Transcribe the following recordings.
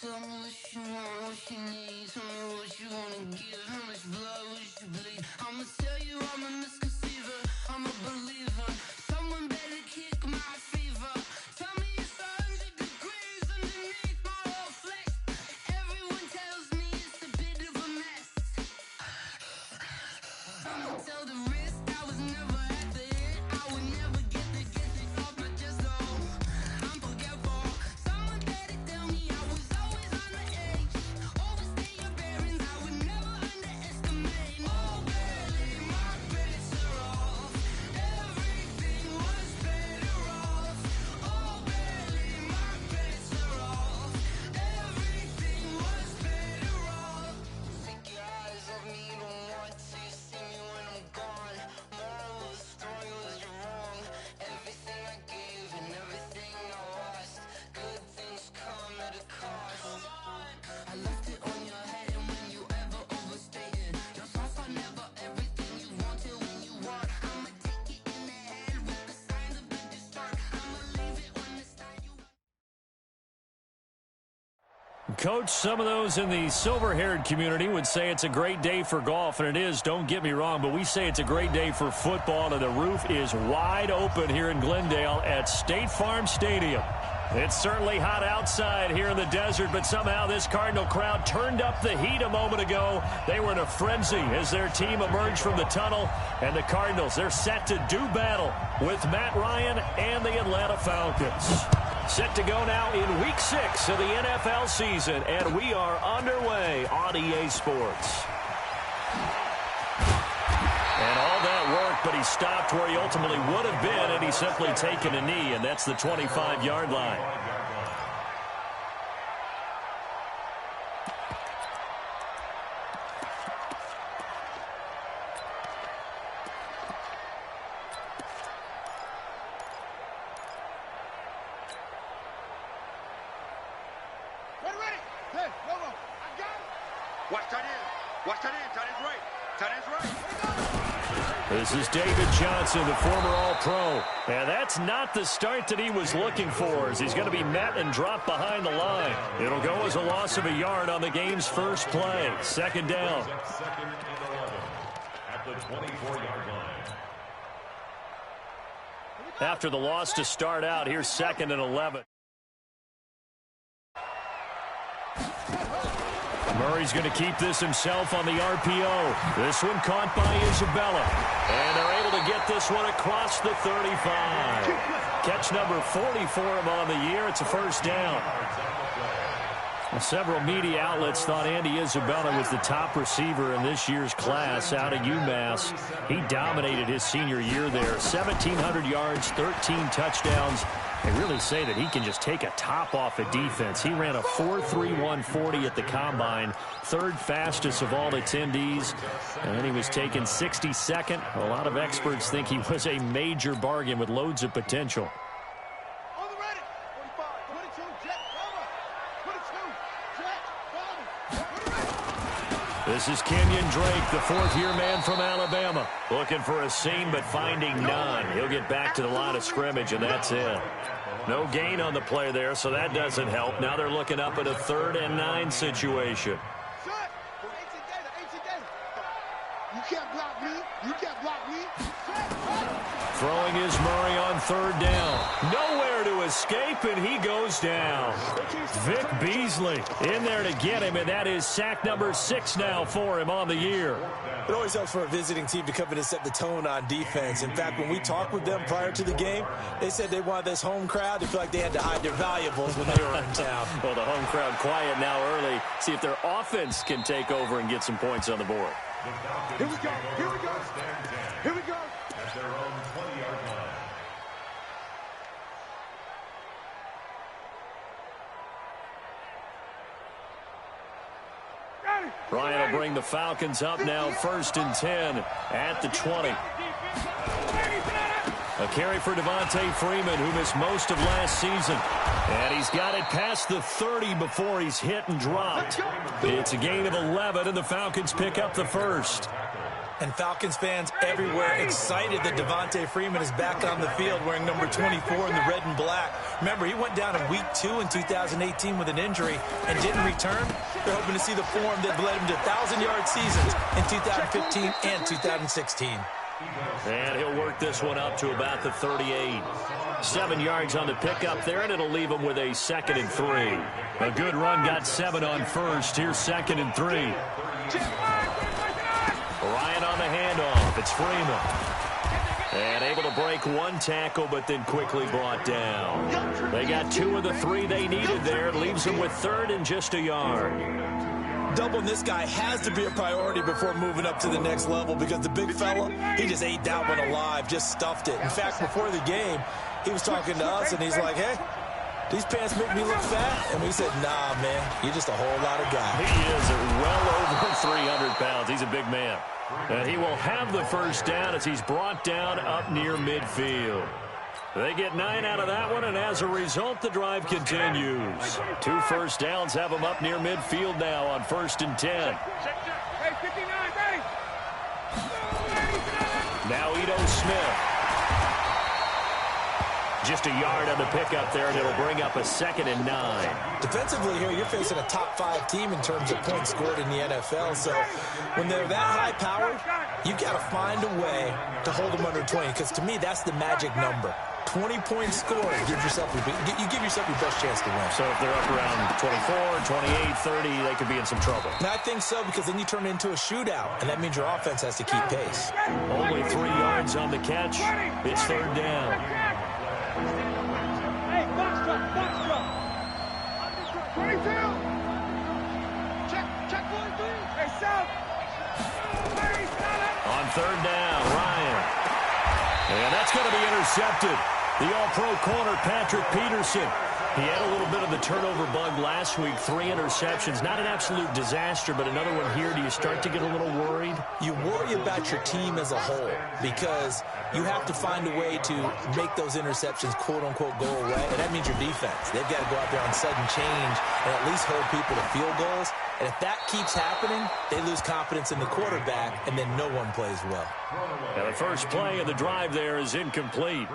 Tell me what you want, what you need. Tell me what you wanna give. How much blood would you bleed? I'ma tell you I'm a misconceiver. I'm a believer. Someone better kick my fever. Tell me it's 100 degrees underneath my whole flesh. Everyone tells me it's a bit of a mess. I'ma tell the risk I was never at the end. I would never get the off my chest though. I'm forgetful. Someone better tell me I was always on the edge. Overstay your bearings, I would never underestimate. Oh barely, my credits are off. Everything was better off. Oh barely, my credits are off. Everything was better off. Take your eyes off me, don't want to see me when I'm gone. Moral of the story was you're wrong. Everything I gave and everything I lost. Good things come at a cost. I left it on your head, and when you ever overstated, your thoughts are never everything you wanted when you want. I'ma take it in the head with the signs of the distort. I'ma leave it on the side you. Coach, some of those in the silver-haired community would say it's a great day for golf, and it is, don't get me wrong, but we say it's a great day for football, and the roof is wide open here in Glendale at State Farm Stadium. It's certainly hot outside here in the desert, but somehow this Cardinal crowd turned up the heat a moment ago. They were in a frenzy as their team emerged from the tunnel, and the Cardinals, they're set to do battle with Matt Ryan and the Atlanta Falcons. Set to go now in Week 6 of the NFL season, and we are underway on EA Sports. And all that work, but he stopped where he ultimately would have been, and he's simply taken a knee, and that's the 25-yard line. Ready. Hey, no more. I got it. Watch tight end. Watch tight end. Tight end's right. Tight end's right. This is David Johnson, the former All-Pro. And that's not the start that he was looking for, as he's going to be met and dropped behind the line. It'll go as a loss of a yard on the game's first play. Second down. Second and 11 at the 24-yard line. After the loss to start out, here's second and 11. Murray's going to keep this himself on the RPO. This one caught by Isabella. And they're able to get this one across the 35. Catch number 40 for him on the year. It's a first down. Several media outlets thought Andy Isabella was the top receiver in this year's class out of UMass. He dominated his senior year there. 1,700 yards, 13 touchdowns. They really say that he can just take a top off a defense. He ran a 4.31 40 at the Combine, third fastest of all attendees, and then he was taken 62nd. A lot of experts think he was a major bargain with loads of potential. On the ready. 45, 22, jet, cover. 22, jet, cover. This is Kenyon Drake, the fourth-year man from Alabama. Looking for a seam, but finding none. He'll get back to the line of scrimmage, and that's it. No gain on the play there, so that doesn't help. Now they're looking up at a 3rd and 9 situation. Set. 18 data. You can't block me. You can't block me. Set. Throwing is Murray on 3rd down. Nowhere to escape, and he goes down. Vic Beasley in there to get him, and that is sack number 6 now for him on the year. It always helps for a visiting team to come in and set the tone on defense. In fact, when we talked with them prior to the game, they said they wanted this home crowd to feel like they had to hide their valuables when they were in town. Well, the home crowd quiet now early. See if their offense can take over and get some points on the board. Here we go. Here we go. Here we go. At their own 20-yard line. Ryan will bring the Falcons up now 1st and 10 at the 20. A carry for Devontae Freeman, who missed most of last season. And he's got it past the 30 before he's hit and dropped. It's a gain of 11, and the Falcons pick up the first. And Falcons fans everywhere excited that Devontae Freeman is back on the field wearing number 24 in the red and black. Remember, he went down in week 2 in 2018 with an injury and didn't return. They're hoping to see the form that led him to 1,000-yard seasons in 2015 and 2016. And he'll work this one up to about the 38. 7 yards on the pickup there, and it'll leave him with a 2nd and 3. A good run got 7 on first. Here's 2nd and 3. Ryan on the handoff. It's Freeman. And able to break one tackle, but then quickly brought down. They got 2 of the 3 they needed there. Leaves them with 3rd and just a yard. Doubling this guy has to be a priority before moving up to the next level because the big fella, he just ate that one alive, just stuffed it. In fact, before the game, he was talking to us, and he's like, hey, these pants make me look fat. And we said, nah, man, you're just a whole lot of guy. He is well over 300 pounds. He's a big man. And he will have the first down as he's brought down up near midfield. They get 9 out of that one, and as a result, the drive continues. 2 first downs have them up near midfield now on 1st and 10. Now Ito Smith. Just a yard on the pickup there, and it'll bring up a 2nd and 9. Defensively here, you're facing a top 5 team in terms of points scored in the NFL. So when they're that high-powered, you've got to find a way to hold them under 20, because to me, that's the magic number. 20 points scored, you give yourself your best chance to win. So if they're up around 24, 28, 30, they could be in some trouble. And I think so, because then you turn it into a shootout, and that means your offense has to keep pace. Only 3 yards on the catch. It's 3rd down. Hey, box drop. 22. Check 43. Hey, South. On 3rd down, Ryan. And that's going to be intercepted. The all-pro corner, Patrick Peterson. He had a little bit of the turnover bug last week. 3 interceptions. Not an absolute disaster, but another one here. Do you start to get a little worried? You worry about your team as a whole because you have to find a way to make those interceptions, quote-unquote, go away, and that means your defense. They've got to go out there on sudden change and at least hold people to field goals. And if that keeps happening, they lose confidence in the quarterback, and then no one plays well. Now the first play of the drive there is incomplete.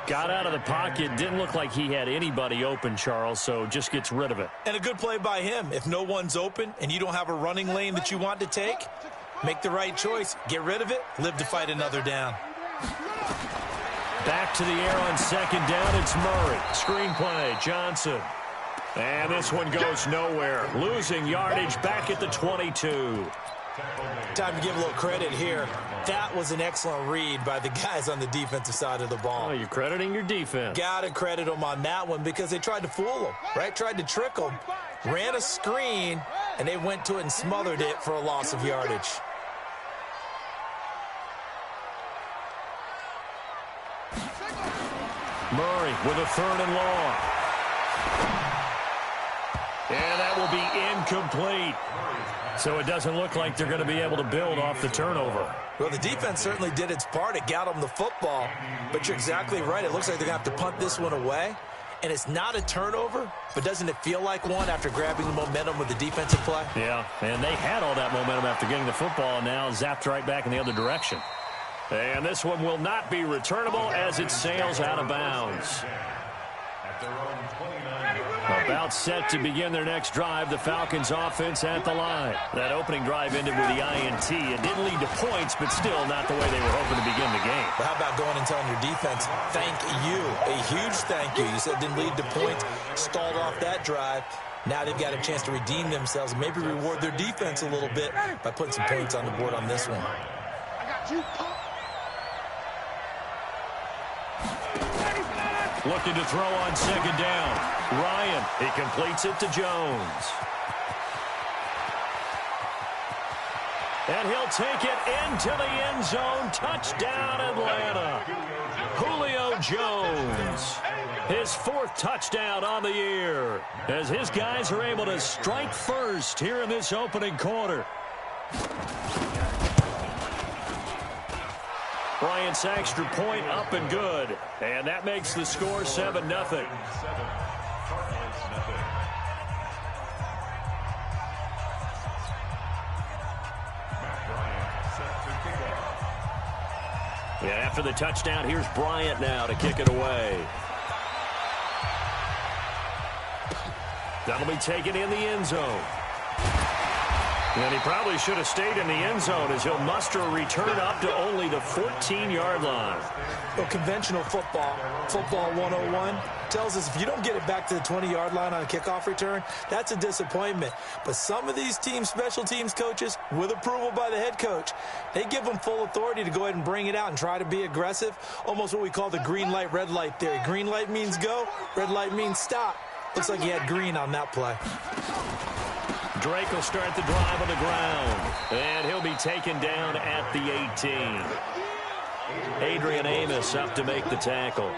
Got out of the pocket, didn't look like he had anybody open, Charles, so just gets rid of it. And a good play by him. If no one's open and you don't have a running lane that you want to take, make the right choice. Get rid of it. Live to fight another down. Back to the air on 2nd down. It's Murray. Screen play, Johnson. And this one goes nowhere. Losing yardage back at the 22. Time to give a little credit here. That was an excellent read by the guys on the defensive side of the ball. Oh, you're crediting your defense. Got to credit them on that one because they tried to fool them, right? Tried to trick them. Ran a screen, and they went to it and smothered it for a loss of yardage. Murray with a 3rd and long. And that will be incomplete. So it doesn't look like they're going to be able to build off the turnover. Well, the defense certainly did its part. It got them the football. But you're exactly right. It looks like they're going to have to punt this one away. And it's not a turnover, but doesn't it feel like one after grabbing the momentum with the defensive play? Yeah, and they had all that momentum after getting the football, and now zapped right back in the other direction. And this one will not be returnable as it sails out of bounds. About set to begin their next drive, the Falcons offense at the line. That opening drive ended with the INT. It didn't lead to points, but still not the way they were hoping to begin the game. But how about going and telling your defense, thank you, a huge thank you. You said it didn't lead to points, stalled off that drive. Now they've got a chance to redeem themselves and maybe reward their defense a little bit by putting some points on the board on this one. I got you, pump. Looking to throw on 2nd down. Ryan, he completes it to Jones. And he'll take it into the end zone. Touchdown, Atlanta. Julio Jones. His 4th touchdown on the year as his guys are able to strike first here in this opening quarter. Bryant's extra point up and good. And that makes the score 7-0. Yeah, after the touchdown, here's Bryant now to kick it away. That'll be taken in the end zone. And he probably should have stayed in the end zone as he'll muster a return up to only the 14-yard line. Well, conventional football 101, tells us if you don't get it back to the 20-yard line on a kickoff return, that's a disappointment. But some of these teams, special teams coaches, with approval by the head coach, they give them full authority to go ahead and bring it out and try to be aggressive, almost what we call the green light, red light theory. Green light means go, red light means stop. Looks like he had green on that play. Drake will start the drive on the ground, and he'll be taken down at the 18. Adrian Amos up to make the tackle.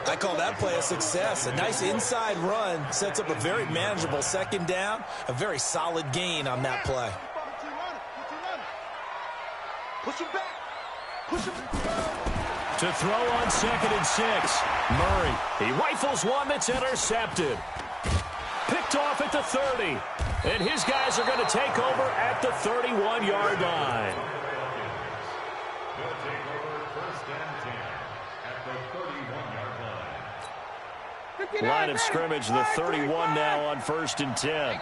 I call that play a success. A nice inside run sets up a very manageable second down, a very solid gain on that play. Push him back. Push him back. To throw on 2nd and 6. Murray, he rifles one that's intercepted. Picked off at the 30. And his guys are going to take over at the 31-yard line. They'll take over 1st and 10 at the 31-yard line. Line of scrimmage, the 31 now on 1st and 10.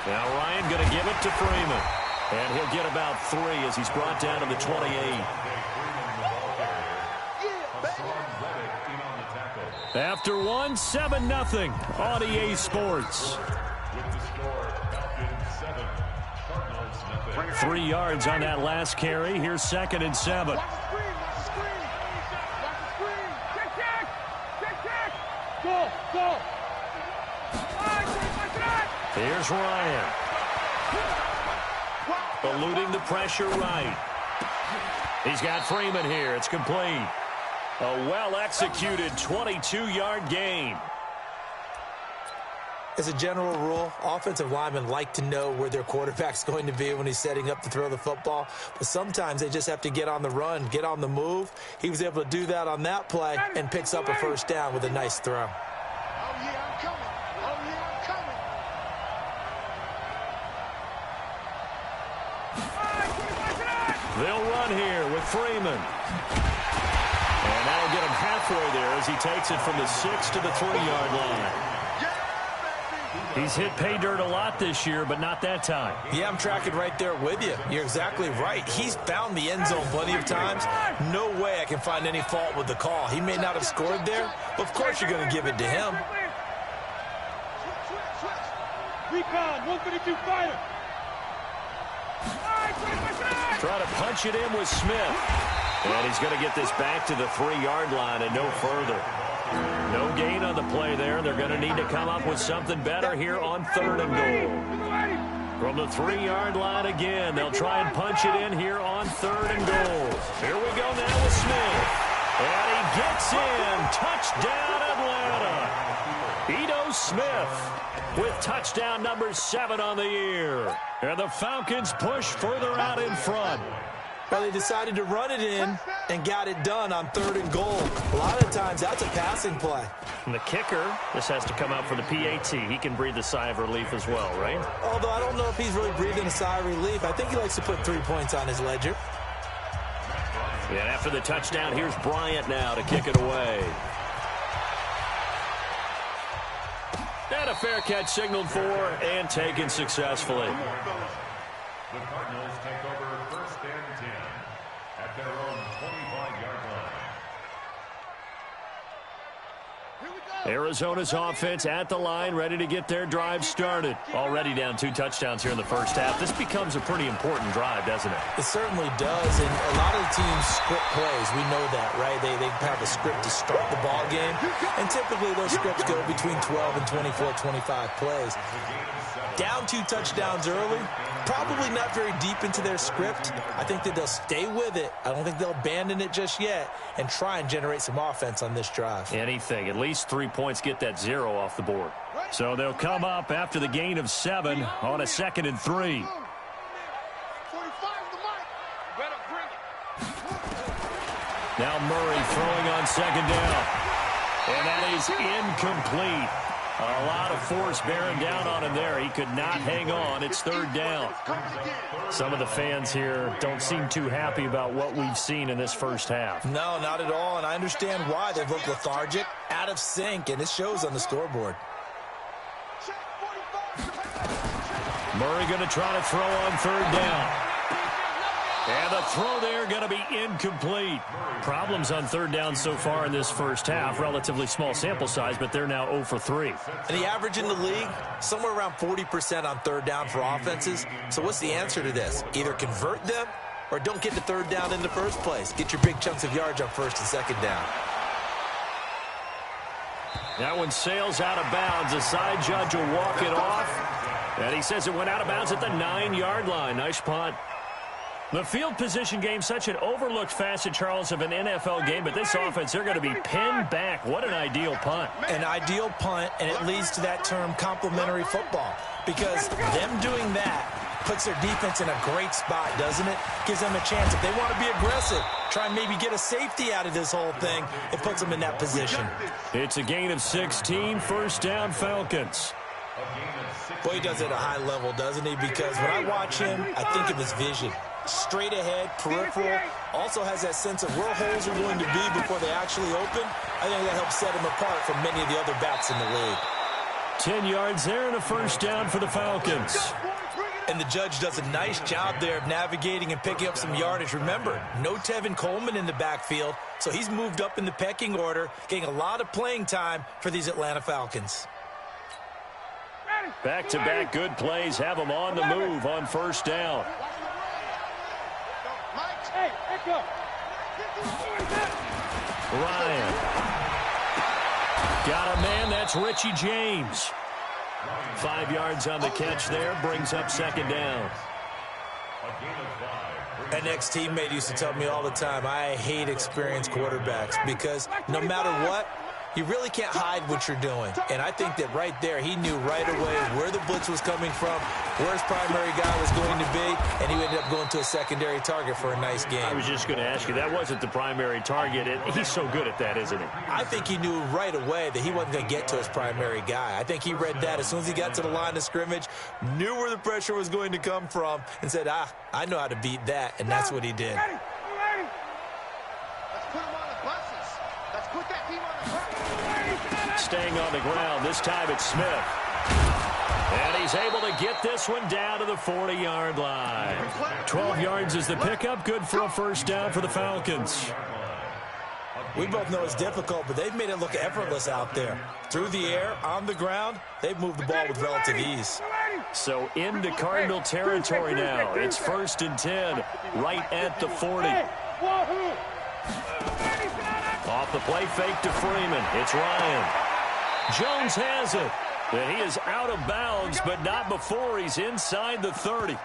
Now Ryan going to give it to Freeman. And he'll get about 3 as he's brought down to the 28. After 1, 7-0 on EA Sports. With the score, Falcons 7, Cardinals 0. 3 yards on that last carry. Here's 2nd and 7. Watch the screen. Watch the screen. Watch the screen. Check, check. Check, check. Go, go. Here's Ryan. Eluding the pressure right. He's got Freeman here. It's complete. A well-executed 22-yard gain. As a general rule, offensive linemen like to know where their quarterback's going to be when he's setting up to throw the football. But sometimes they just have to get on the run, get on the move. He was able to do that on that play and picks up a first down with a nice throw. Oh, yeah, I'm coming. Oh, yeah, I'm coming. They'll run here with Freeman. And that'll get him halfway there as he takes it from the 6 to the 3-yard line. He's hit pay dirt a lot this year, but not that time. Yeah, I'm tracking right there with you. You're exactly right. He's found the end zone plenty of times. No way I can find any fault with the call. He may not have scored there, but of course you're going to give it to him. Recon, 152 fighter. Trying to punch it in with Smith. And he's going to get this back to the 3-yard line and no further. No gain on the play there. They're going to need to come up with something better here on 3rd and goal. From the 3-yard line again, they'll try and punch it in here on 3rd and goal. Here we go now with Smith. And he gets in. Touchdown, Atlanta. Ito Smith with touchdown number 7 on the year. And the Falcons push further out in front. Well, they decided to run it in and got it done on 3rd and goal. A lot of times, that's a passing play. And the kicker, this has to come out for the PAT. He can breathe a sigh of relief as well, right? Although I don't know if he's really breathing a sigh of relief. I think he likes to put 3 points on his ledger. And after the touchdown, here's Bryant now to kick it away. And a fair catch signaled for and taken successfully. The Cardinals take over 1st and 10 at their own 25-yard line. Arizona's offense at the line, ready to get their drive started. Already down 2 touchdowns here in the first half. This becomes a pretty important drive, doesn't it? It certainly does, and a lot of the teams script plays. We know that, right? They have a script to start the ball game, and typically those scripts go between 12 and 24, 25 plays. Down 2 touchdowns early, probably not very deep into their script. I think that they'll stay with it. I don't think they'll abandon it just yet and try and generate some offense on this drive. Anything. At least 3 points get that 0 off the board. So they'll come up after the gain of 7 on a 2nd and 3. Now Murray throwing on 2nd down. And that is incomplete. A lot of force bearing down on him there. He could not hang on. It's third down. Some of the fans here don't seem too happy about what we've seen in this first half. No, not at all, and I understand why. They've looked lethargic, out of sync, and it shows on the scoreboard. Murray going to try to throw on third down. And the throw there going to be incomplete. Problems on third down so far in this first half. Relatively small sample size, but they're now 0 for 3. And the average in the league, somewhere around 40% on third down for offenses. So what's the answer to this? Either convert them or don't get to third down in the first place. Get your big chunks of yards on first and second down. That one sails out of bounds. The side judge will walk it off. And he says it went out of bounds at the 9-yard line. Nice punt. The field position game, such an overlooked facet, Charles, of an NFL game, but this offense, they're going to be pinned back. What an ideal punt. An ideal punt, and it leads to that term complementary football, because them doing that puts their defense in a great spot, doesn't it? Gives them a chance. If they want to be aggressive, try and maybe get a safety out of this whole thing, it puts them in that position. It's a gain of 16, first down Falcons. Boy, he does it at a high level, doesn't he? Because when I watch him, I think of his vision. Straight ahead, peripheral, also has that sense of where holes are going to be before they actually open. I think that helps set him apart from many of the other backs in the league. 10 yards there and a first down for the Falcons. And the judge does a nice job there of navigating and picking up some yardage. Remember, no Tevin Coleman in the backfield, so he's moved up in the pecking order, getting a lot of playing time for these Atlanta Falcons. Back-to-back good plays have them on the move on first down. Ryan. Got a man, that's Richie James. 5 yards on the catch there, brings up second down. An ex-teammate used to tell me all the time, I hate experienced quarterbacks because no matter what, you really can't hide what you're doing. And I think that right there, he knew right away where the blitz was coming from, where his primary guy was going to be, and he ended up going to a secondary target for a nice game. I was just going to ask you, that wasn't the primary target. He's so good at that, isn't he? I think he knew right away that he wasn't going to get to his primary guy. I think he read that as soon as he got to the line of scrimmage, knew where the pressure was going to come from, and said, I know how to beat that, and that's what he did. Let's put him on the buses. Let's put that team on the bus. Staying on the ground, this time it's Smith. And he's able to get this one down to the 40-yard line. 12 yards is the pickup, good for a first down for the Falcons. We both know it's difficult, but they've made it look effortless out there. Through the air, on the ground, they've moved the ball with relative ease. So into Cardinal territory now. It's 1st and 10, right at the 40. Off the play fake to Freeman. It's Ryan. Jones has it. And he is out of bounds, but not before he's inside the 30.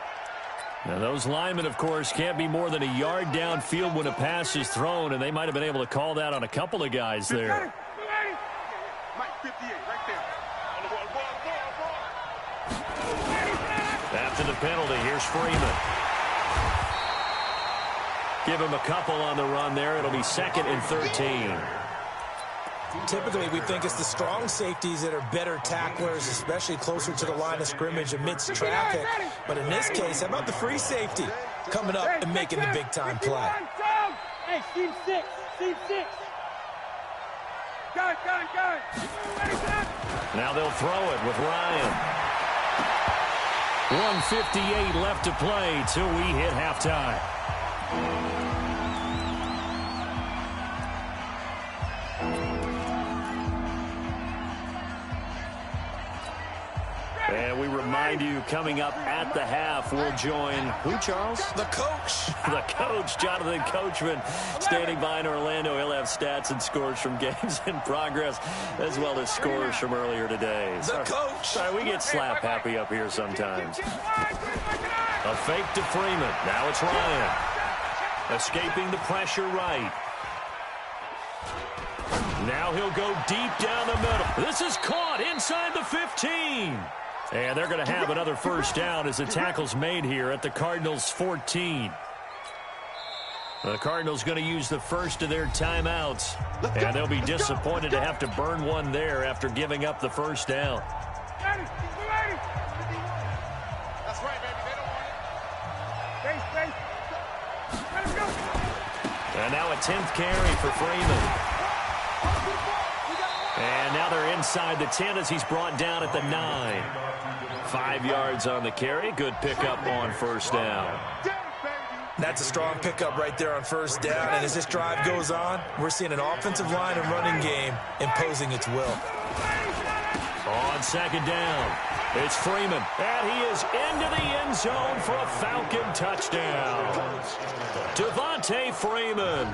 Now, those linemen, of course, can't be more than a yard downfield when a pass is thrown, and they might have been able to call that on a couple of guys there. Mike 58, right there. After the penalty, here's Freeman. Give him a couple on the run there. It'll be 2nd and 13. Typically, we think it's the strong safeties that are better tacklers, especially closer to the line of scrimmage amidst traffic. But in this case, how about the free safety coming up and making the big-time play? Hey, team 6, team 6. Go. Now they'll throw it with Ryan. 1:58 left to play till we hit halftime. And we remind you, coming up at the half, we'll join who, Charles? The coach. The coach, Jonathan Coachman, standing by in Orlando. He'll have stats and scores from games in progress, as well as scores from earlier today. The coach. Sorry, we get slap happy up here sometimes. A fake to Freeman. Now it's Ryan. Escaping the pressure right. Now he'll go deep down the middle. This is caught inside the 15. And they're going to have another first down as the tackle's made here at the Cardinals' 14. The Cardinals going to use the first of their timeouts. And they'll be disappointed to have to burn one there after giving up the first down. That's right, baby. They don't want it. Let him go. And now a 10th carry for Freeman. And now they're inside the 10 as he's brought down at the 9. 5 yards on the carry. Good pickup on first down. That's a strong pickup right there on first down. And as this drive goes on, we're seeing an offensive line and running game imposing its will. On second down, it's Freeman. And he is into the end zone for a Falcon touchdown. Devontae Freeman,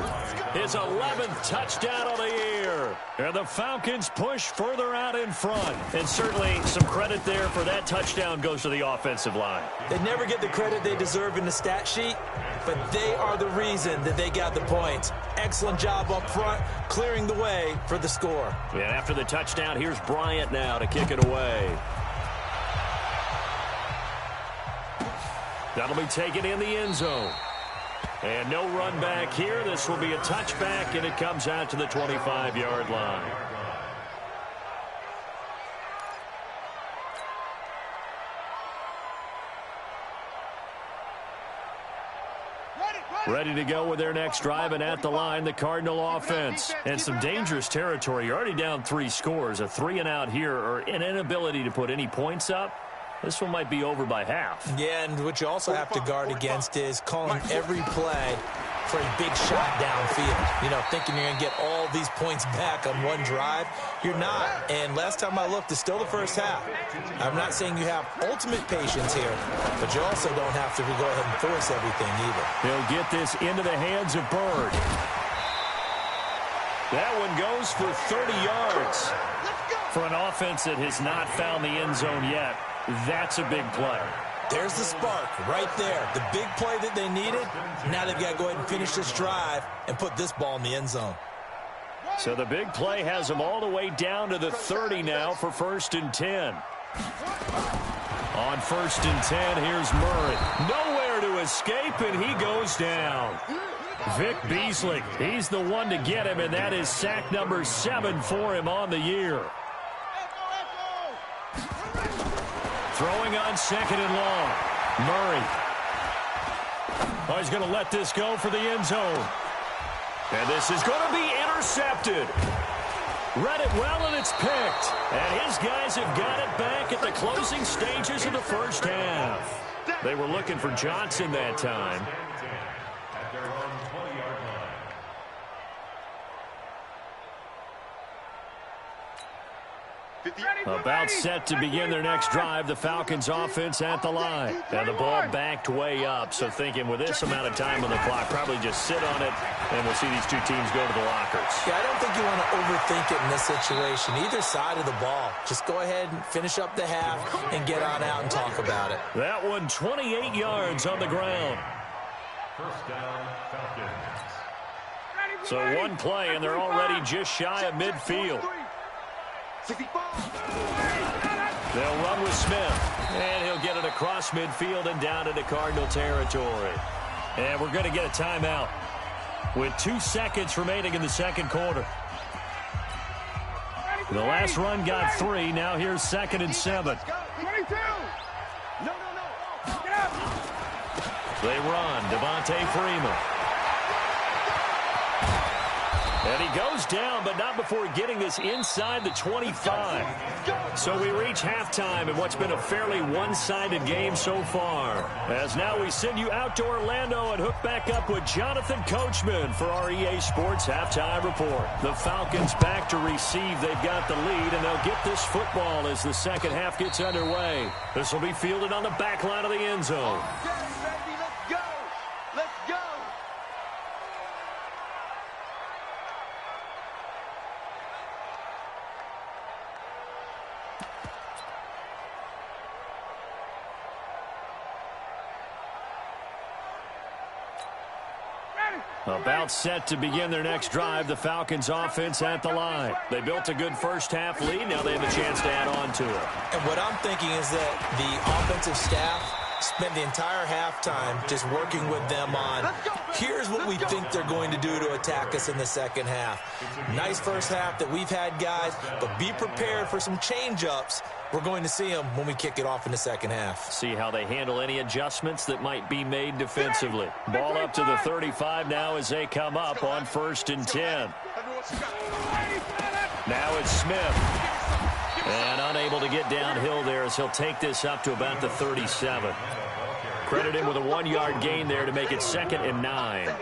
his 11th touchdown of the year. And the Falcons push further out in front. And certainly some credit there for that touchdown goes to the offensive line. They never get the credit they deserve in the stat sheet, but they are the reason that they got the points. Excellent job up front, clearing the way for the score. And after the touchdown, here's Bryant now to kick it away. That'll be taken in the end zone. And no run back here. This will be a touchback, and it comes out to the 25-yard line. Ready to go with their next drive, and at the line, the Cardinal offense. And some dangerous territory. You're already down 3 scores. A 3-and-out here, or an inability to put any points up. This one might be over by half. Yeah, and what you also have to guard against is calling every play for a big shot downfield. You know, thinking you're going to get all these points back on one drive. You're not. And last time I looked, it's still the first half. I'm not saying you have ultimate patience here, but you also don't have to go ahead and force everything either. He'll get this into the hands of Bird. That one goes for 30 yards. For an offense that has not found the end zone yet, that's a big play. There's the spark right there. The big play that they needed. Now they've got to go ahead and finish this drive and put this ball in the end zone. So the big play has them all the way down to the 30 now for 1st and 10. On 1st and 10, here's Murray. Nowhere to escape, and he goes down. Vic Beasley, he's the one to get him, and that is sack number 7 for him on the year. Throwing on 2nd and long. Murray. Oh, he's going to let this go for the end zone. And this is going to be intercepted. Read it well, and it's picked. And his guys have got it back at the closing stages of the first half. They were looking for Johnson that time. At their own 20-yard line. About set to begin their next drive, the Falcons offense at the line. And the ball backed way up, so thinking with this amount of time on the clock, probably just sit on it, and we'll see these two teams go to the lockers. Yeah, I don't think you want to overthink it in this situation. Either side of the ball. Just go ahead and finish up the half and get on out and talk about it. That one 28 yards on the ground. First down, Falcons. So one play, and they're already just shy of midfield. They'll run with Smith, and he'll get it across midfield and down into Cardinal territory. And we're going to get a timeout with 2 seconds remaining in the second quarter. The last run got 3. Now here's 2nd and 7. 22. No. Get up. They run. Devontae Freeman. And he goes down, but not before getting this inside the 25. So we reach halftime in what's been a fairly one-sided game so far. As now we send you out to Orlando and hook back up with Jonathan Coachman for our EA Sports Halftime Report. The Falcons back to receive. They've got the lead, and they'll get this football as the second half gets underway. This will be fielded on the back line of the end zone. About set to begin their next drive, the Falcons offense at the line. They built a good first half lead. Now they have a chance to add on to it. And what I'm thinking is that the offensive staff spent the entire halftime just working with them on, here's what we think they're going to do to attack us in the second half. Nice first half that we've had, guys, but be prepared for some change-ups. We're going to see them when we kick it off in the second half. See how they handle any adjustments that might be made defensively. Ball up to the 35 now as they come up on 1st and 10. Now it's Smith. And unable to get downhill there as he'll take this up to about the 37. Credit him with a 1-yard gain there to make it 2nd and 9.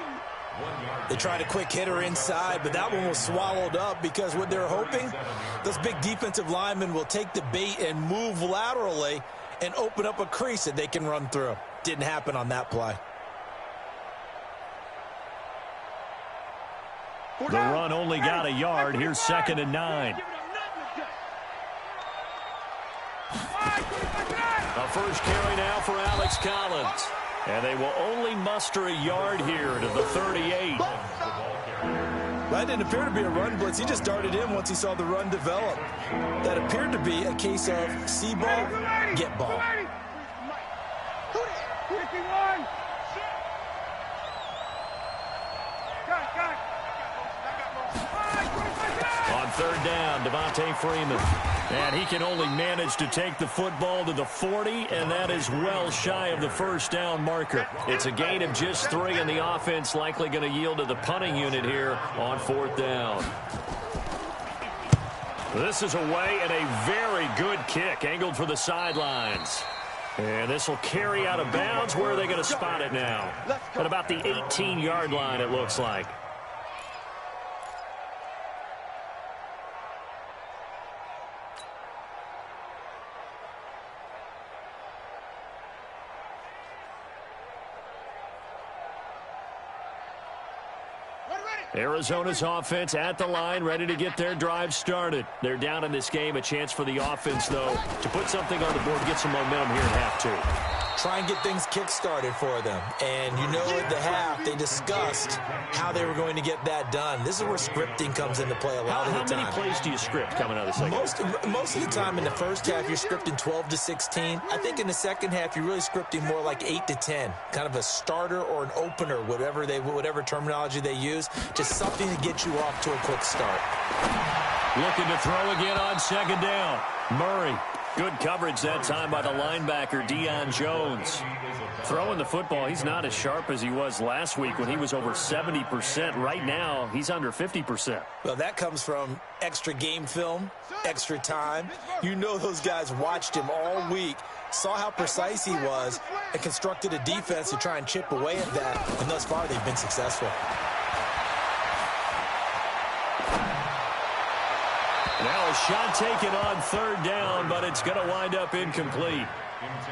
They tried a quick hitter inside, but that one was swallowed up because what they're hoping, those big defensive linemen will take the bait and move laterally and open up a crease that they can run through. Didn't happen on that play. The run only got a yard. Here's 2nd and 9. A first carry now for Alex Collins. And they will only muster a yard here to the 38. That didn't appear to be a run blitz. He just darted in once he saw the run develop. That appeared to be a case of see ball, get ball. On 3rd down, Devontae Freeman. And he can only manage to take the football to the 40, and that is well shy of the first down marker. It's a gain of just 3, and the offense likely going to yield to the punting unit here on 4th down. This is away and a very good kick, angled for the sidelines. And this will carry out of bounds. Where are they going to spot it now? At about the 18-yard line, it looks like. Arizona's offense at the line, ready to get their drive started. They're down in this game. A chance for the offense, though, to put something on the board, get some momentum here in half 2. Try and get things kick-started for them. And you know at the half, they discussed how they were going to get that done. This is where scripting comes into play a lot of the time. How many plays do you script coming out of the second half? Most of the time in the first half, you're scripting 12 to 16. I think in the second half, you're really scripting more like 8 to 10. Kind of a starter or an opener, whatever terminology they use. Just something to get you off to a quick start. Looking to throw again on 2nd down. Murray. Good coverage that time by the linebacker, Deion Jones. Throwing the football, he's not as sharp as he was last week when he was over 70%. Right now, he's under 50%. Well, that comes from extra game film, extra time. You know those guys watched him all week, saw how precise he was, and constructed a defense to try and chip away at that. And thus far, they've been successful. Now a shot taken on 3rd down, but it's going to wind up incomplete.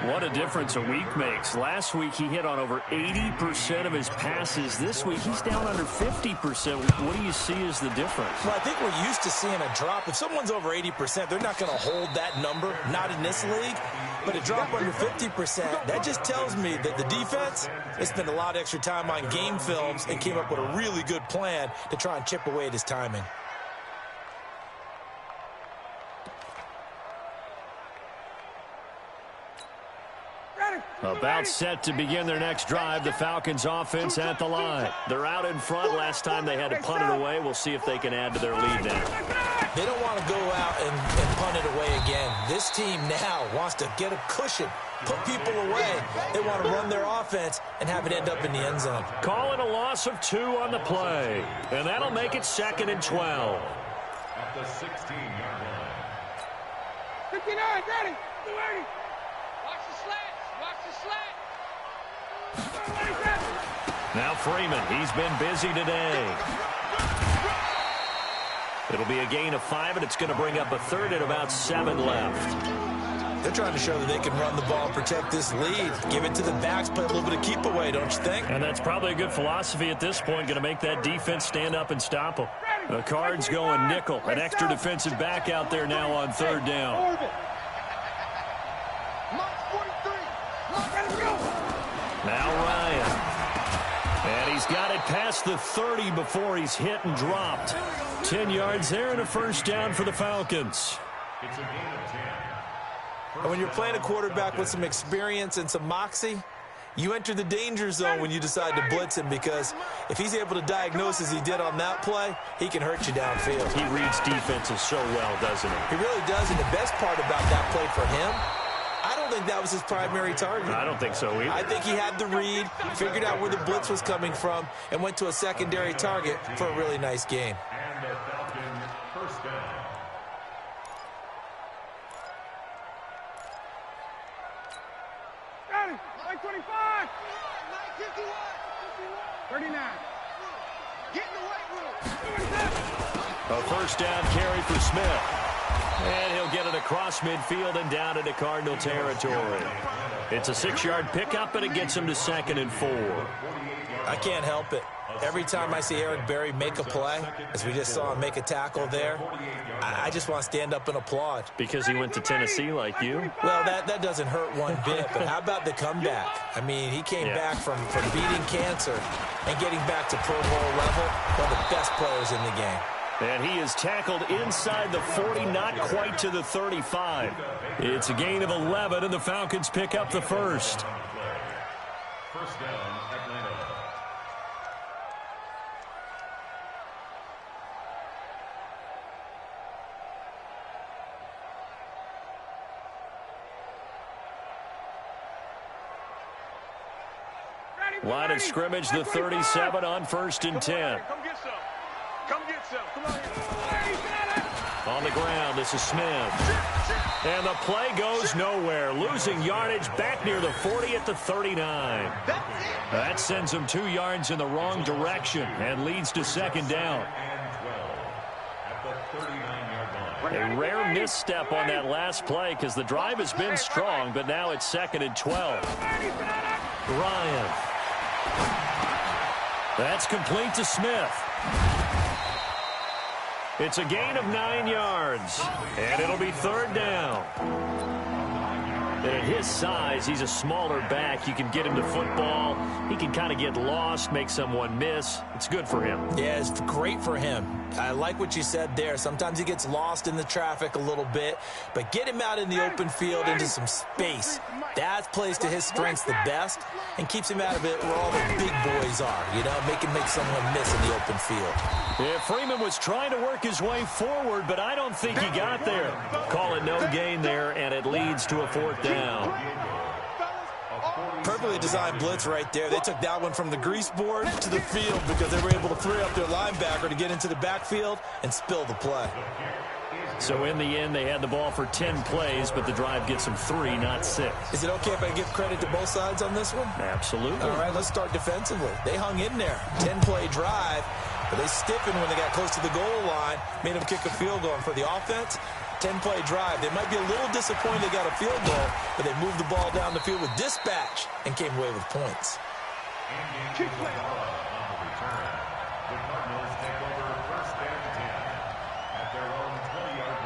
What a difference a week makes. Last week he hit on over 80% of his passes. This week he's down under 50%. What do you see as the difference? Well, I think we're used to seeing a drop. If someone's over 80%, they're not going to hold that number, not in this league. But a drop under 50%, that just tells me that the defense has spent a lot of extra time on game films and came up with a really good plan to try and chip away at his timing. About set to begin their next drive, the Falcons offense at the line. They're out in front. Last time they had to punt it away. We'll see if they can add to their lead now. They don't want to go out and punt it away again. This team now wants to get a cushion, put people away. They want to run their offense and have it end up in the end zone. Calling a loss of 2 on the play. And that'll make it 2nd and 12. At the 16-yard line. 59, ready, 30. Now Freeman, he's been busy today. It'll be a gain of 5, and it's going to bring up a 3rd and about 7 left. They're trying to show that they can run the ball and protect this lead. Give it to the backs, play a little bit of keep away, don't you think? And that's probably a good philosophy at this point, going to make that defense stand up and stop them. The Cards going nickel, an extra defensive back out there now on 3rd down. Now Ryan. And he's got it past the 30 before he's hit and dropped. 10 yards there and a first down for the Falcons. It's a gain of 10. And when you're playing a quarterback with some experience and some moxie, you enter the danger zone when you decide to blitz him, because if he's able to diagnose as he did on that play, he can hurt you downfield. He reads defenses so well, doesn't he? He really does, and the best part about that play for him, I don't think that was his primary target. I don't think so either. I think he had the read, figured out where the blitz was coming from, and went to a secondary target for a really nice game. And the Falcons first down. Got it. Line 25. 39. Get in the weight room. A first down carry for Smith. And he'll get it across midfield and down into Cardinal territory. It's a 6-yard pickup, and it gets him to 2nd and 4. I can't help it. Every time I see Eric Berry make a play, as we just saw him make a tackle there, I just want to stand up and applaud. Because he went to Tennessee like you? Well, that doesn't hurt one bit, but how about the comeback? I mean, he came back from beating cancer and getting back to Pro Bowl level, one of the best players in the game. And he is tackled inside the 40, not quite to the 35. It's a gain of 11, and the Falcons pick up the first. First down, Atlanta. Line of scrimmage, the 37 on 1st and 10. Come get some. Come get some. Come on here. On the ground, this is Smith. And the play goes nowhere. Losing yardage back near the 40 at the 39. That sends him 2 yards in the wrong direction and leads to 2nd down. A rare misstep on that last play because the drive has been strong, but now it's 2nd and 12. Ryan. That's complete to Smith. It's a gain of 9 yards, and it'll be 3rd down. And at his size, he's a smaller back. You can get him to football. He can kind of get lost, make someone miss. It's good for him. Yeah, it's great for him. I like what you said there. Sometimes he gets lost in the traffic a little bit, but get him out in the open field into some space. That plays to his strengths the best and keeps him out of it where all the big boys are, you know, make someone miss in the open field. Yeah, Freeman was trying to work his way forward, but I don't think he got there. Call it no gain there, and it leads to a 4th down. Perfectly designed blitz right there. They took that one from the grease board to the field because they were able to free up their linebacker to get into the backfield and spill the play. So in the end, they had the ball for 10 plays, but the drive gets them 3, not 6. Is it okay if I give credit to both sides on this one? Absolutely. All right, let's start defensively. They hung in there. 10-play drive, but they stiffened when they got close to the goal line, made them kick a field goal. And for the offense, 10-play drive. They might be a little disappointed they got a field goal, but they moved the ball down the field with dispatch and came away with points. The Cardinals take over 1st and 10 at their own 20-yard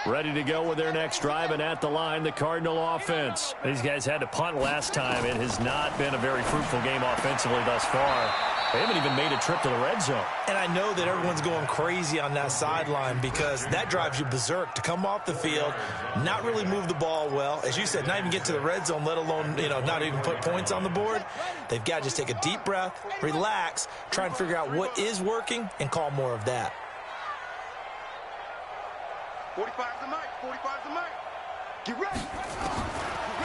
line. Ready to go with their next drive, and at the line, the Cardinal offense. These guys had to punt last time. It has not been a very fruitful game offensively thus far. They haven't even made a trip to the red zone. And I know that everyone's going crazy on that sideline because that drives you berserk to come off the field, not really move the ball well. As you said, not even get to the red zone, let alone, not even put points on the board. They've got to just take a deep breath, relax, try and figure out what is working, and call more of that. 45's the mic. 45's the mic. Get ready.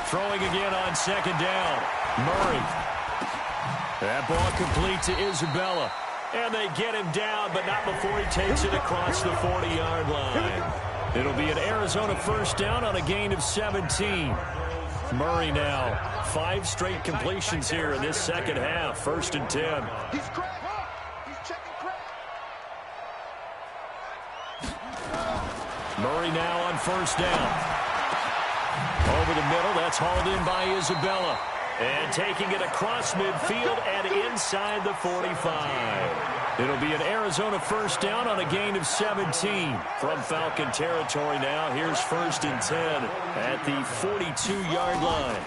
Throwing again on 2nd down. Murray. That ball complete to Isabella. And they get him down, but not before he takes it across the 40-yard line. It'll be an Arizona 1st down on a gain of 17. Murray now, 5 straight completions here in this 2nd half. 1st and 10. He's cracked. He's checking crack. Murray now on 1st down. Over the middle, that's hauled in by Isabella. And taking it across midfield and inside the 45. It'll be an Arizona 1st down on a gain of 17. From Falcon territory now, here's 1st and 10 at the 42-yard line.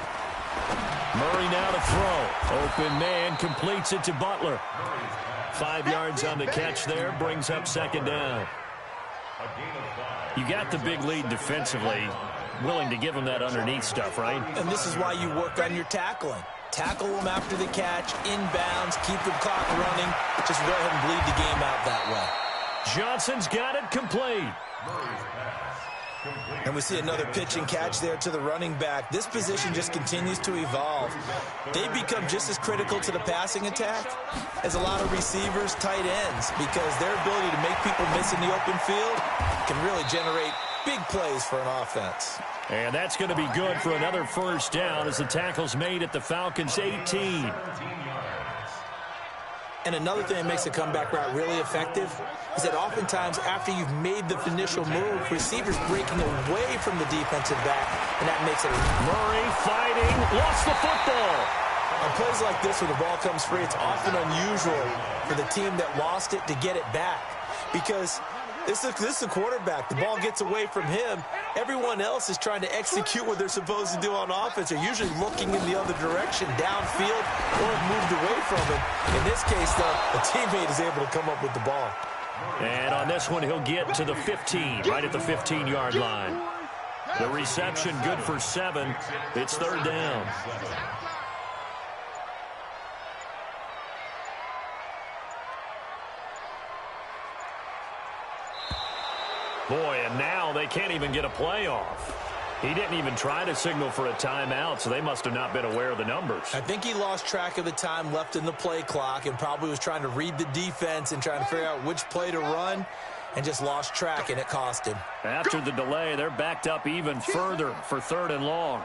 Murray now to throw. Open man completes it to Butler. 5 yards on the catch there, brings up 2nd down. A gain of 5. You got the big lead defensively, willing to give them that underneath stuff, right? And this is why you work on your tackling. Tackle them after the catch, inbounds, keep the clock running. Just go ahead and bleed the game out that way. Johnson's got it complete. And we see another pitch and catch there to the running back. This position just continues to evolve. They become just as critical to the passing attack as a lot of receivers, tight ends, because their ability to make people miss in the open field can really generate big plays for an offense. And that's going to be good for another first down as the tackle's made at the Falcons' 18. And another thing that makes a comeback route really effective is that oftentimes after you've made the initial move, receivers breaking away from the defensive back, and that makes it Murray fighting, lost the football. On plays like this where the ball comes free, it's often unusual for the team that lost it to get it back because this is a quarterback. The ball gets away from him. Everyone else is trying to execute what they're supposed to do on offense. They're usually looking in the other direction, downfield, or have moved away from him. In this case, though, a teammate is able to come up with the ball. And on this one, he'll get to the 15, right at the 15-yard line. The reception good for 7. It's third down. Boy, and now they can't even get a play off. He didn't even try to signal for a timeout, so they must have not been aware of the numbers. I think he lost track of the time left in the play clock and probably was trying to read the defense and trying to figure out which play to run and just lost track, and it cost him. After the delay, they're backed up even further for 3rd and long.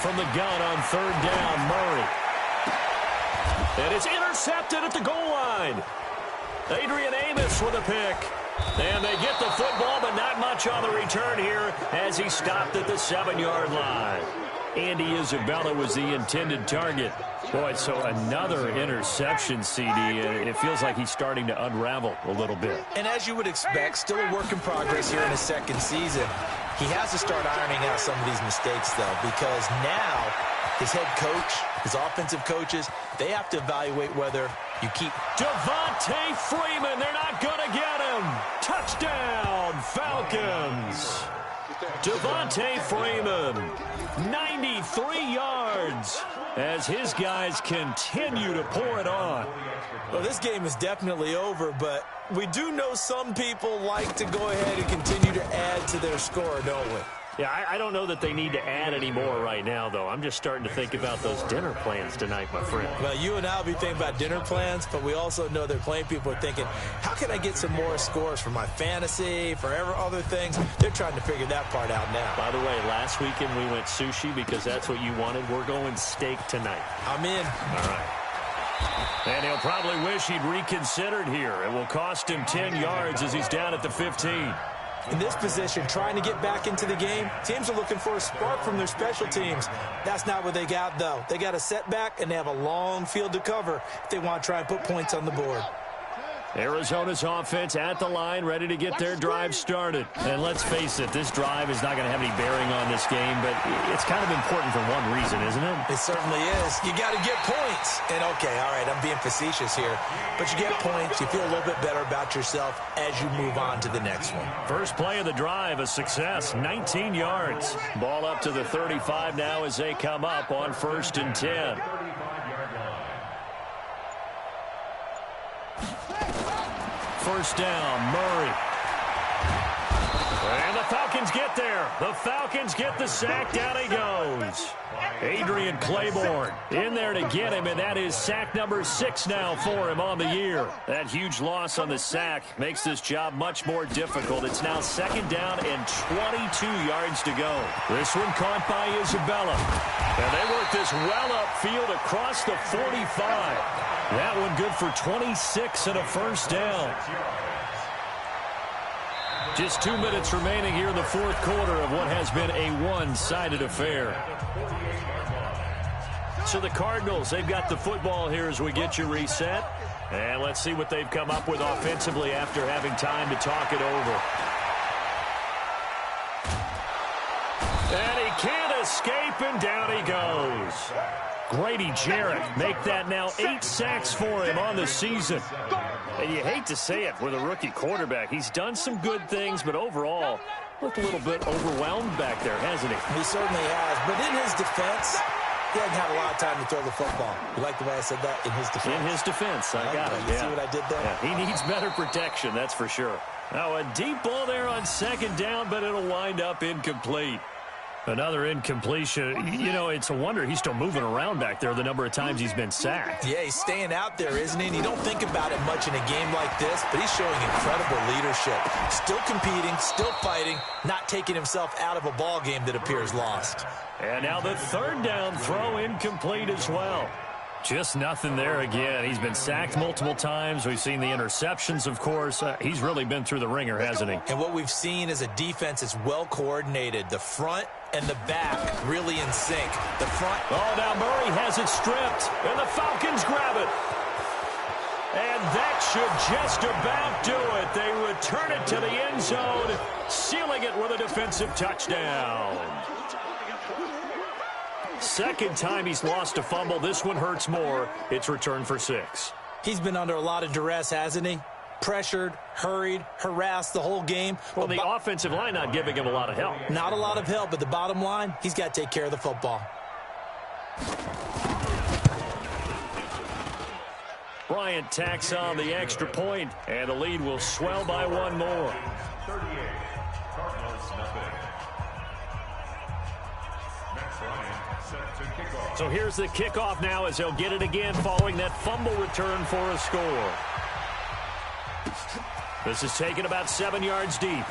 From the gun on 3rd down, Murray. And it's intercepted at the goal line. Adrian Amos with a pick. And they get the football, but not much on the return here as he stopped at the 7-yard line. Andy Isabella was the intended target. Boy, so another interception, CD. It feels like he's starting to unravel a little bit. And as you would expect, still a work in progress here in his second season. He has to start ironing out some of these mistakes, though, because now his head coach, his offensive coaches, they have to evaluate whether you keep Devontae Freeman, they're not going to get him. Touchdown, Falcons. Devontae Freeman, 93 yards as his guys continue to pour it on. Well, this game is definitely over, but we do know some people like to go ahead and continue to add to their score, don't we? Yeah, I don't know that they need to add any more right now, though. I'm just starting to think about those dinner plans tonight, my friend. Well, you and I will be thinking about dinner plans, but we also know that playing people are thinking, how can I get some more scores for my fantasy, for other things? They're trying to figure that part out now. By the way, last weekend we went sushi because that's what you wanted. We're going steak tonight. I'm in. All right. And he'll probably wish he'd reconsidered here. It will cost him 10 yards as he's down at the 15. In this position, trying to get back into the game, teams are looking for a spark from their special teams. That's not what they got, though. They got a setback, and they have a long field to cover if they want to try and put points on the board. Arizona's offense at the line, ready to get their drive started. And let's face it, this drive is not going to have any bearing on this game, but it's kind of important for one reason, isn't it? It certainly is. You got to get points. And, okay, all right, I'm being facetious here. But you get points, you feel a little bit better about yourself as you move on to the next one. First play of the drive, a success, 19 yards. Ball up to the 35 now as they come up on 1st and 10. First down, Murray. And the Falcons get there. The Falcons get the sack. Down he goes. Adrian Claiborne in there to get him, and that is sack number 6 now for him on the year. That huge loss on the sack makes this job much more difficult. It's now 2nd down and 22 yards to go. This one caught by Isabella. And they work this well upfield across the 45. That one good for 26 and a first down. Just 2 minutes remaining here in the 4th quarter of what has been a one-sided affair. So the Cardinals, they've got the football here as we get you reset. And let's see what they've come up with offensively after having time to talk it over. And he can't escape, and down he goes. Grady Jarrett make that now 8 sacks for him on the season. And you hate to say it with a rookie quarterback. He's done some good things, but overall looked a little bit overwhelmed back there, hasn't he? He certainly has. But in his defense, he hasn't had a lot of time to throw the football. You like the way I said that? In his defense? In his defense. I got it. You see what I did there? Yeah, he needs better protection, that's for sure. Now a deep ball there on second down, but it'll wind up incomplete. Another incompletion. You know, it's a wonder he's still moving around back there the number of times he's been sacked. Yeah, he's staying out there, isn't he? And you don't think about it much in a game like this, but he's showing incredible leadership. Still competing, still fighting, not taking himself out of a ball game that appears lost. And now the third down throw incomplete as well. Just nothing there again. He's been sacked multiple times. We've seen the interceptions, of course. He's really been through the ringer, hasn't he? And what we've seen is a defense that's well coordinated. The front and the back really in sync. The front. Oh, now Murray has it stripped, and the Falcons grab it. And that should just about do it. They return it to the end zone, sealing it with a defensive touchdown. Second time he's lost a fumble. This one hurts more. It's returned for 6. He's been under a lot of duress, hasn't he? Pressured, hurried, harassed the whole game. Well, the offensive line not giving him a lot of help. Not a lot of help, but the bottom line, he's got to take care of the football. Bryant tacks on the extra point, and the lead will swell by one more. 38, Cardinals nothing. So here's the kickoff now as he'll get it again following that fumble return for a score. This is taken about 7 yards deep.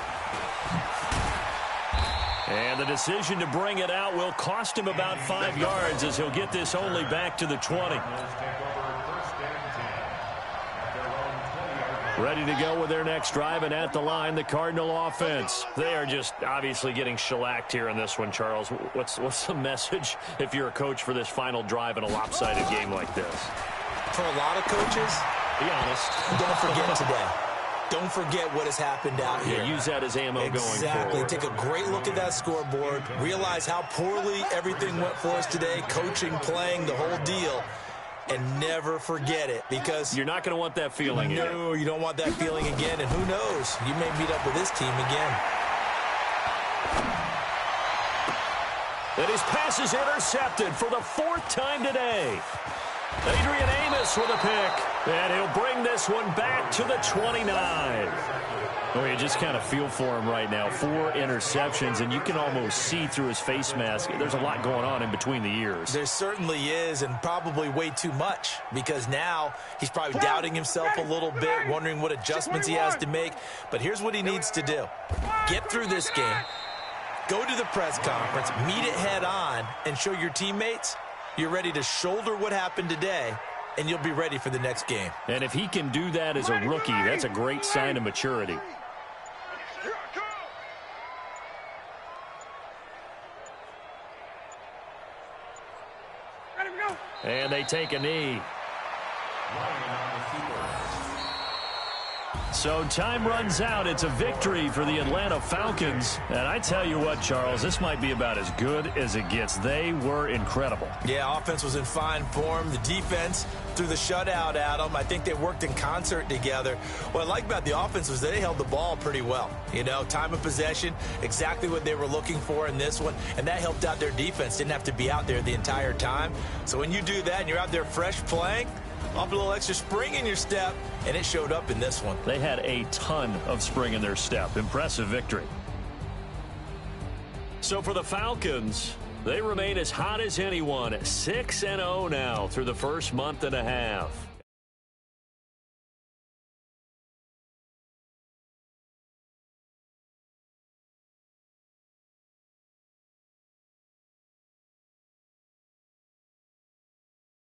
And the decision to bring it out will cost him about 5 yards as he'll get this only back to the 20. Ready to go with their next drive, and at the line, the Cardinal offense. They are just obviously getting shellacked here in this one, Charles. What's the message if you're a coach for this final drive in a lopsided game like this? For a lot of coaches, be honest. Don't forget today. Don't forget what has happened out here. Yeah, use that as ammo going forward. Exactly. Take a great look at that scoreboard. Realize how poorly everything went for us today. Coaching, playing, the whole deal. And never forget it, because you're not going to want that feeling again. No, you don't want that feeling again. And who knows? You may meet up with this team again. And his pass is intercepted for the 4th time today. Adrian Amos with a pick. And he'll bring this one back to the 29. Oh, you just kind of feel for him right now. 4 interceptions, and you can almost see through his face mask. There's a lot going on in between the ears. There certainly is, and probably way too much, because now he's probably doubting himself a little bit, wondering what adjustments he has to make. But here's what he needs to do. Get through this game, go to the press conference, meet it head on, and show your teammates you're ready to shoulder what happened today, and you'll be ready for the next game. And if he can do that as a rookie, that's a great sign of maturity. And they take a knee. So time runs out. It's a victory for the Atlanta Falcons. And I tell you what, Charles, this might be about as good as it gets. They were incredible. Yeah, offense was in fine form. The defense threw the shutout at them. I think they worked in concert together. What I like about the offense was they held the ball pretty well. You know, time of possession, exactly what they were looking for in this one. And that helped out their defense. Didn't have to be out there the entire time. So when you do that and you're out there fresh playing, off a little extra spring in your step, and it showed up in this one. They had a ton of spring in their step. Impressive victory. So for the Falcons, they remain as hot as anyone, 6-0 now through the first month and a half.